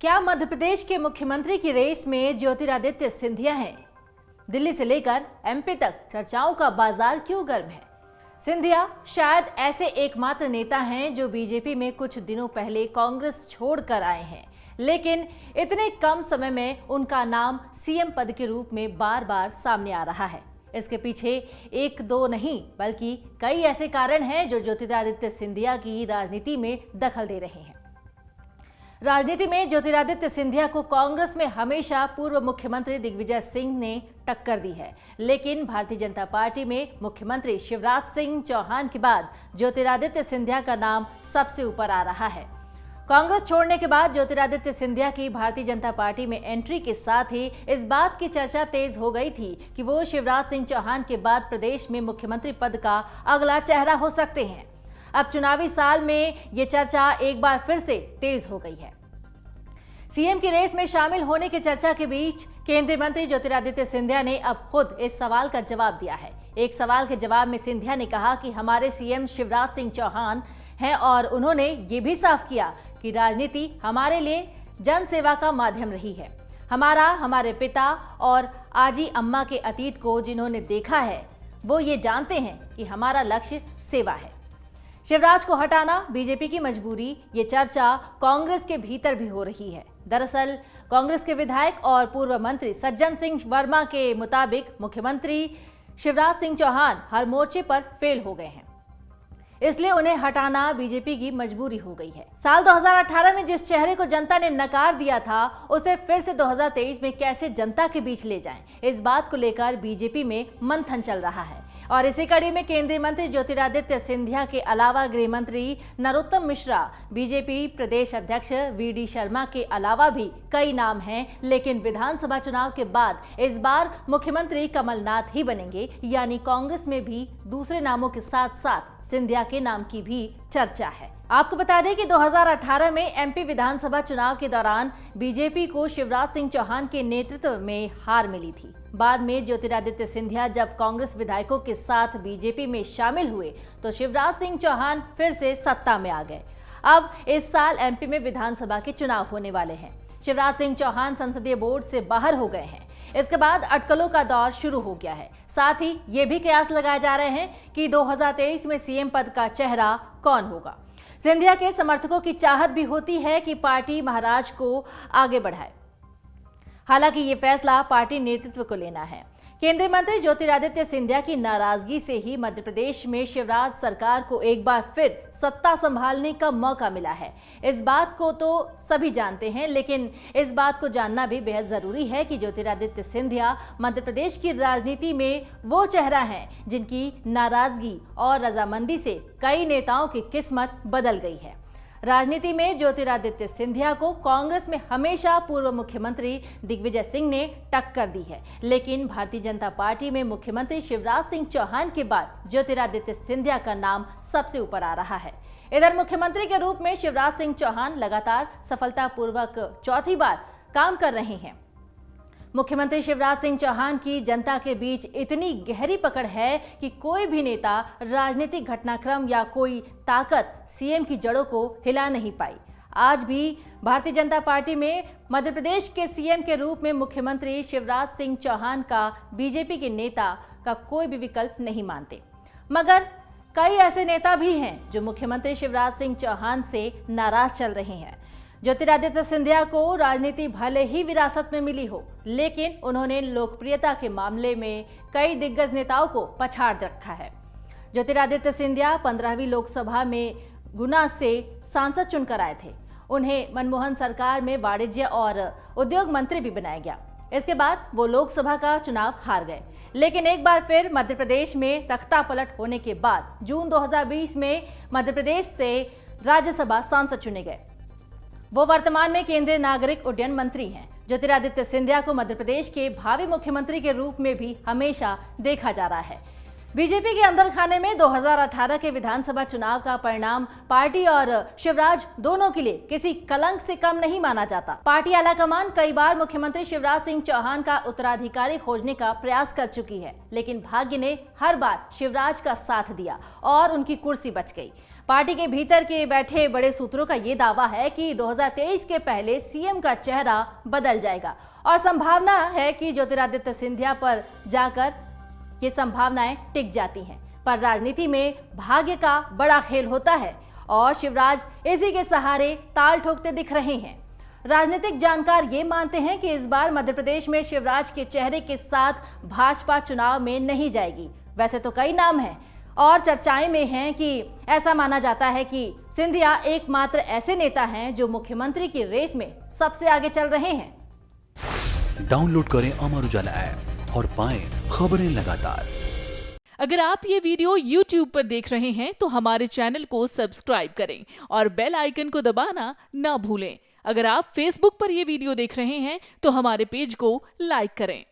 क्या मध्य प्रदेश के मुख्यमंत्री की रेस में ज्योतिरादित्य सिंधिया हैं? दिल्ली से लेकर एमपी तक चर्चाओं का बाजार क्यों गर्म है? सिंधिया शायद ऐसे एकमात्र नेता हैं जो बीजेपी में कुछ दिनों पहले कांग्रेस छोड़कर आए हैं, लेकिन इतने कम समय में उनका नाम सीएम पद के रूप में बार बार सामने आ रहा है। इसके पीछे एक दो नहीं बल्कि कई ऐसे कारण हैं जो ज्योतिरादित्य सिंधिया की राजनीति में दखल दे रहे हैं। राजनीति में ज्योतिरादित्य सिंधिया को कांग्रेस में हमेशा पूर्व मुख्यमंत्री दिग्विजय सिंह ने टक्कर दी है, लेकिन भारतीय जनता पार्टी में मुख्यमंत्री शिवराज सिंह चौहान के बाद ज्योतिरादित्य सिंधिया का नाम सबसे ऊपर आ रहा है। कांग्रेस छोड़ने के बाद ज्योतिरादित्य सिंधिया की भारतीय जनता पार्टी में एंट्री के साथ ही इस बात की चर्चा तेज हो गई थी कि वो शिवराज सिंह चौहान के बाद प्रदेश में मुख्यमंत्री पद का अगला चेहरा हो सकते हैं। अब चुनावी साल में ये चर्चा एक बार फिर से तेज हो गई है। सीएम की रेस में शामिल होने की चर्चा के बीच केंद्रीय मंत्री ज्योतिरादित्य सिंधिया ने अब खुद इस सवाल का जवाब दिया है। एक सवाल के जवाब में सिंधिया ने कहा कि हमारे सीएम शिवराज सिंह चौहान हैं और उन्होंने ये भी साफ किया कि राजनीति हमारे लिए जन सेवा का माध्यम रही है। हमारे पिता और आजी अम्मा के अतीत को जिन्होंने देखा है वो ये जानते हैं कि हमारा लक्ष्य सेवा है। शिवराज को हटाना बीजेपी की मजबूरी, ये चर्चा कांग्रेस के भीतर भी हो रही है। दरअसल कांग्रेस के विधायक और पूर्व मंत्री सज्जन सिंह वर्मा के मुताबिक मुख्यमंत्री शिवराज सिंह चौहान हर मोर्चे पर फेल हो गए हैं, इसलिए उन्हें हटाना बीजेपी की मजबूरी हो गई है। साल 2018 में जिस चेहरे को जनता ने नकार दिया था, उसे फिर से 2023 में कैसे जनता के बीच ले जाएं, इस बात को लेकर बीजेपी में मंथन चल रहा है। और इसी कड़ी में केंद्रीय मंत्री ज्योतिरादित्य सिंधिया के अलावा गृह मंत्री नरोत्तम मिश्रा, बीजेपी प्रदेश अध्यक्ष वीडी शर्मा के अलावा भी कई नाम हैं, लेकिन विधानसभा चुनाव के बाद इस बार मुख्यमंत्री कमलनाथ ही बनेंगे, यानी कांग्रेस में भी दूसरे नामों के साथ साथ सिंधिया के नाम की भी चर्चा है। आपको बता दें कि 2018 में एमपी विधानसभा चुनाव के दौरान बीजेपी को शिवराज सिंह चौहान के नेतृत्व में हार मिली थी। बाद में ज्योतिरादित्य सिंधिया जब कांग्रेस विधायकों के साथ बीजेपी में शामिल हुए तो शिवराज सिंह चौहान फिर से सत्ता में आ गए। अब इस साल एमपी में विधानसभा के चुनाव होने वाले हैं। शिवराज सिंह चौहान संसदीय बोर्ड से बाहर हो गए हैं। इसके बाद अटकलों का दौर शुरू हो गया है। साथ ही ये भी कयास लगाए जा रहे हैं कि 2023 में सीएम पद का चेहरा कौन होगा। सिंधिया के समर्थकों की चाहत भी होती है कि पार्टी महाराज को आगे बढ़ाए। हालांकि ये फैसला पार्टी नेतृत्व को लेना है। केंद्रीय मंत्री ज्योतिरादित्य सिंधिया की नाराजगी से ही मध्य प्रदेश में शिवराज सरकार को एक बार फिर सत्ता संभालने का मौका मिला है। इस बात को तो सभी जानते हैं, लेकिन इस बात को जानना भी बेहद जरूरी है कि ज्योतिरादित्य सिंधिया मध्य प्रदेश की राजनीति में वो चेहरा है जिनकी नाराजगी और रजामंदी से कई नेताओं की किस्मत बदल गई है। राजनीति में ज्योतिरादित्य सिंधिया को कांग्रेस में हमेशा पूर्व मुख्यमंत्री दिग्विजय सिंह ने टक्कर दी है, लेकिन भारतीय जनता पार्टी में मुख्यमंत्री शिवराज सिंह चौहान के बाद ज्योतिरादित्य सिंधिया का नाम सबसे ऊपर आ रहा है। इधर मुख्यमंत्री के रूप में शिवराज सिंह चौहान लगातार सफलतापूर्वक चौथी बार काम कर रहे हैं। मुख्यमंत्री शिवराज सिंह चौहान की जनता के बीच इतनी गहरी पकड़ है कि कोई भी नेता, राजनीतिक घटनाक्रम या कोई ताकत सीएम की जड़ों को हिला नहीं पाई। आज भी भारतीय जनता पार्टी में मध्य प्रदेश के सीएम के रूप में मुख्यमंत्री शिवराज सिंह चौहान का बीजेपी के नेता का कोई भी विकल्प नहीं मानते। मगर कई ऐसे नेता भी हैं जो मुख्यमंत्री शिवराज सिंह चौहान से नाराज चल रहे हैं। ज्योतिरादित्य सिंधिया को राजनीति भले ही विरासत में मिली हो, लेकिन उन्होंने लोकप्रियता के मामले में कई दिग्गज नेताओं को पछाड़ रखा है। ज्योतिरादित्य सिंधिया 15वीं लोकसभा में गुना से सांसद चुनकर आए थे। उन्हें मनमोहन सरकार में वाणिज्य और उद्योग मंत्री भी बनाया गया। इसके बाद वो लोकसभा का चुनाव हार गए, लेकिन एक बार फिर मध्य प्रदेश में तख्ता पलट होने के बाद जून 2020 में मध्य प्रदेश से राज्यसभा सांसद चुने गए। वो वर्तमान में केंद्रीय नागरिक उड्डयन मंत्री हैं। ज्योतिरादित्य सिंधिया को मध्य प्रदेश के भावी मुख्यमंत्री के रूप में भी हमेशा देखा जा रहा है। बीजेपी के अंदर खाने में 2018 के विधानसभा चुनाव का परिणाम पार्टी और शिवराज दोनों के लिए किसी कलंक से कम नहीं माना जाता। पार्टी आलाकमान कई बार मुख्यमंत्री शिवराज सिंह चौहान का उत्तराधिकारी खोजने का प्रयास कर चुकी है, लेकिन भाग्य ने हर बार शिवराज का साथ दिया और उनकी कुर्सी बच गई। पार्टी के भीतर के बैठे बड़े सूत्रों का यह दावा है कि 2023 के पहले सीएम का चेहरा बदल जाएगा और संभावना है कि ज्योतिरादित्य सिंधिया पर जाकर ये संभावनाएं टिक जाती हैं। पर राजनीति में भाग्य का बड़ा खेल होता है और शिवराज इसी के सहारे ताल ठोकते दिख रहे हैं। राजनीतिक जानकार ये मानते हैं कि इस बार मध्य प्रदेश में शिवराज के चेहरे के साथ भाजपा चुनाव में नहीं जाएगी। वैसे तो कई नाम हैं और चर्चाएं में हैं कि ऐसा माना जाता है कि सिंधिया एकमात्र ऐसे नेता हैं जो मुख्यमंत्री की रेस में सबसे आगे चल रहे हैं। डाउनलोड करें अमर उजाला ऐप और पाएं खबरें लगातार। अगर आप ये वीडियो YouTube पर देख रहे हैं तो हमारे चैनल को सब्सक्राइब करें और बेल आइकन को दबाना ना भूलें। अगर आप Facebook पर ये वीडियो देख रहे हैं तो हमारे पेज को लाइक करें।